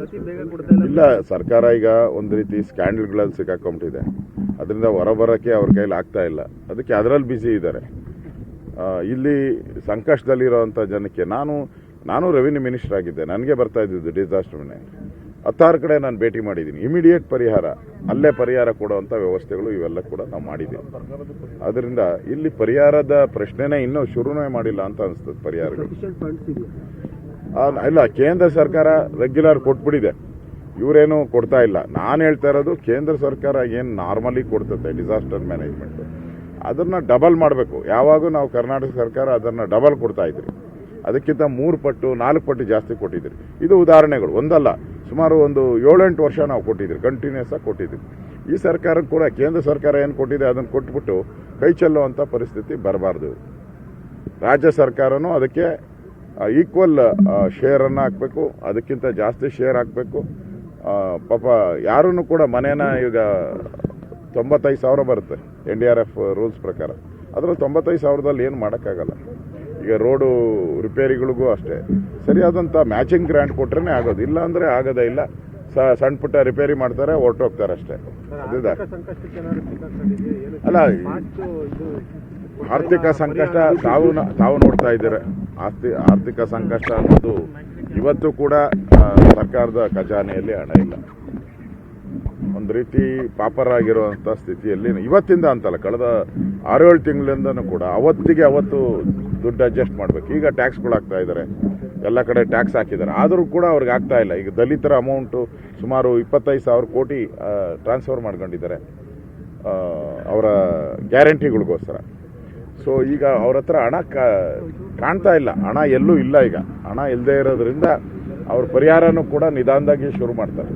ಪಾವತಿ ಬೇಗ ಕೊಡ್ತಾ ಇಲ್ಲ. ಸರ್ಕಾರ ಈಗ ಒಂದು ರೀತಿ ಸ್ಕ್ಯಾಂಡಲ್ಗಳಲ್ಲಿ ಸಿಕ್ಕಾಕೊಂಬಿಟ್ಟಿದೆ. ಅದರಿಂದ ಹೊರಬರೋಕ್ಕೆ ಅವ್ರ ಕೈಲಿ ಆಗ್ತಾ ಇಲ್ಲ. ಅದಕ್ಕೆ ಅದರಲ್ಲಿ ಬ್ಯುಸಿ ಇದ್ದಾರೆ. ಇಲ್ಲಿ ಸಂಕಷ್ಟದಲ್ಲಿರೋವಂಥ ಜನಕ್ಕೆ ನಾನು ರೆವಿನ್ಯೂ ಮಿನಿಸ್ಟರ್ ಆಗಿದ್ದೆ. ನನಗೆ ಬರ್ತಾ ಇದ್ದಿದ್ದು ಡಿಸಾಸ್ಟರ್ ಮನೆ 16 ಕಡೆ ನಾನು ಭೇಟಿ ಮಾಡಿದ್ದೀನಿ. ಇಮಿಡಿಯೇಟ್ ಪರಿಹಾರ, ಅಲ್ಲೇ ಪರಿಹಾರ ಕೊಡುವಂಥ ವ್ಯವಸ್ಥೆಗಳು ಇವೆಲ್ಲ ಕೂಡ ನಾವು ಮಾಡಿದ್ದೀವಿ. ಅದರಿಂದ ಇಲ್ಲಿ ಪರಿಹಾರದ ಪ್ರಶ್ನೆನೇ ಇನ್ನೂ ಶುರುನೇ ಮಾಡಿಲ್ಲ ಅಂತ ಅನಿಸ್ತದೆ. ಪರಿಹಾರಗಳು ಇಲ್ಲ, ಕೇಂದ್ರ ಸರ್ಕಾರ ರೆಗ್ಯುಲರ್ ಕೊಟ್ಬಿಟ್ಟಿದೆ. ಇವರೇನು ಕೊಡ್ತಾ ಇಲ್ಲ. ನಾನು ಹೇಳ್ತಾ ಇರೋದು ಕೇಂದ್ರ ಸರ್ಕಾರ ಏನು ನಾರ್ಮಲಿ ಕೊಡ್ತದೆ ಡಿಸಾಸ್ಟರ್ ಮ್ಯಾನೇಜ್ಮೆಂಟ್, ಅದನ್ನ ಡಬಲ್ ಮಾಡಬೇಕು. ಯಾವಾಗೂ ನಾವು ಕರ್ನಾಟಕ ಸರ್ಕಾರ ಅದನ್ನು ಡಬಲ್ ಕೊಡ್ತಾ ಇದ್ರಿ. ಅದಕ್ಕಿಂತ 3 ಪಟ್ಟು 4 ಪಟ್ಟು ಜಾಸ್ತಿ ಕೊಟ್ಟಿದ್ರಿ. ಇದು ಉದಾಹರಣೆಗಳು, ಒಂದಲ್ಲ, ಸುಮಾರು ಒಂದು 7-8 ವರ್ಷ ನಾವು ಕೊಟ್ಟಿದ್ರಿ, ಕಂಟಿನ್ಯೂಸ್ ಆಗಿ ಕೊಟ್ಟಿದ್ರಿ. ಈ ಸರ್ಕಾರಕ್ಕೆ ಕೂಡ ಕೇಂದ್ರ ಸರ್ಕಾರ ಏನು ಕೊಟ್ಟಿದೆ ಅದನ್ನು ಕೊಟ್ಬಿಟ್ಟು ಕೈ ಚೆಲ್ಲುವಂಥ ಪರಿಸ್ಥಿತಿ ಬರಬಾರ್ದು. ರಾಜ್ಯ ಸರ್ಕಾರನೂ ಅದಕ್ಕೆ ಈಕ್ವಲ್ ಶೇರನ್ನು ಹಾಕಬೇಕು, ಅದಕ್ಕಿಂತ ಜಾಸ್ತಿ ಶೇರ್ ಹಾಕಬೇಕು. ಪಾಪ ಯಾರೂ ಕೂಡ ಮನೇನ ಈಗ 95,000 ಬರುತ್ತೆ NDRF ರೂಲ್ಸ್ ಪ್ರಕಾರ. ಅದರಲ್ಲಿ 95,000ದಲ್ಲಿ ಏನು ಮಾಡೋಕ್ಕಾಗಲ್ಲ. ಈಗ ರೋಡು ರಿಪೇರಿಗಳಿಗೂ ಅಷ್ಟೇ ಸರಿಯಾದಂಥ ಮ್ಯಾಚಿಂಗ್ ಗ್ರಾಂಟ್ ಕೊಟ್ರೆ ಆಗೋದು, ಇಲ್ಲ ಅಂದರೆ ಆಗೋದೇ ಇಲ್ಲ. ಸಣ್ಣ ಪುಟ್ಟ ರಿಪೇರಿ ಮಾಡ್ತಾರೆ, ಹೊರಟೋಗ್ತಾರೆ ಅಷ್ಟೇ. ಅಲ್ಲ, ಆರ್ಥಿಕ ಸಂಕಷ್ಟ ತಾವು ನೋಡ್ತಾ ಇದ್ದೀರ. ಆರ್ಥಿಕ ಸಂಕಷ್ಟ ಅನ್ನೋದು ಇವತ್ತು ಕೂಡ ಸರ್ಕಾರದ ಖಜಾನೆಯಲ್ಲಿ ಹಣ ಇಲ್ಲ. ಒಂದು ರೀತಿ ಪಾಪರಾಗಿರುವಂಥ ಸ್ಥಿತಿಯಲ್ಲಿ ಇವತ್ತಿಂದ ಅಂತಲ್ಲ, ಕಳೆದ 6-7 ತಿಂಗಳಿಂದನೂ ಕೂಡ ಅವತ್ತು ದುಡ್ಡು ಅಡ್ಜಸ್ಟ್ ಮಾಡಬೇಕು. ಈಗ ಟ್ಯಾಕ್ಸ್ಗಳಾಗ್ತಾ ಇದ್ದಾರೆ, ಎಲ್ಲ ಕಡೆ ಟ್ಯಾಕ್ಸ್ ಹಾಕಿದ್ದಾರೆ, ಆದರೂ ಕೂಡ ಅವ್ರಿಗೆ ಆಗ್ತಾ ಇಲ್ಲ. ಈಗ ದಲಿತರ ಅಮೌಂಟು ಸುಮಾರು 25,000 ಕೋಟಿ ಟ್ರಾನ್ಸ್ಫರ್ ಮಾಡ್ಕೊಂಡಿದ್ದಾರೆ ಅವರ ಗ್ಯಾರಂಟಿಗಳಿಗೋಸ್ಕರ. ಸೊ ಈಗ ಅವ್ರ ಹತ್ರ ಹಣ ಕಾಣ್ತಾ ಇಲ್ಲ, ಹಣ ಎಲ್ಲೂ ಇಲ್ಲ. ಈಗ ಹಣ ಇಲ್ಲದೆ ಇರೋದ್ರಿಂದ ಅವ್ರ ಪರಿಹಾರನೂ ಕೂಡ ನಿಧಾನದಾಗಿ ಶುರು ಮಾಡ್ತಾರೆ.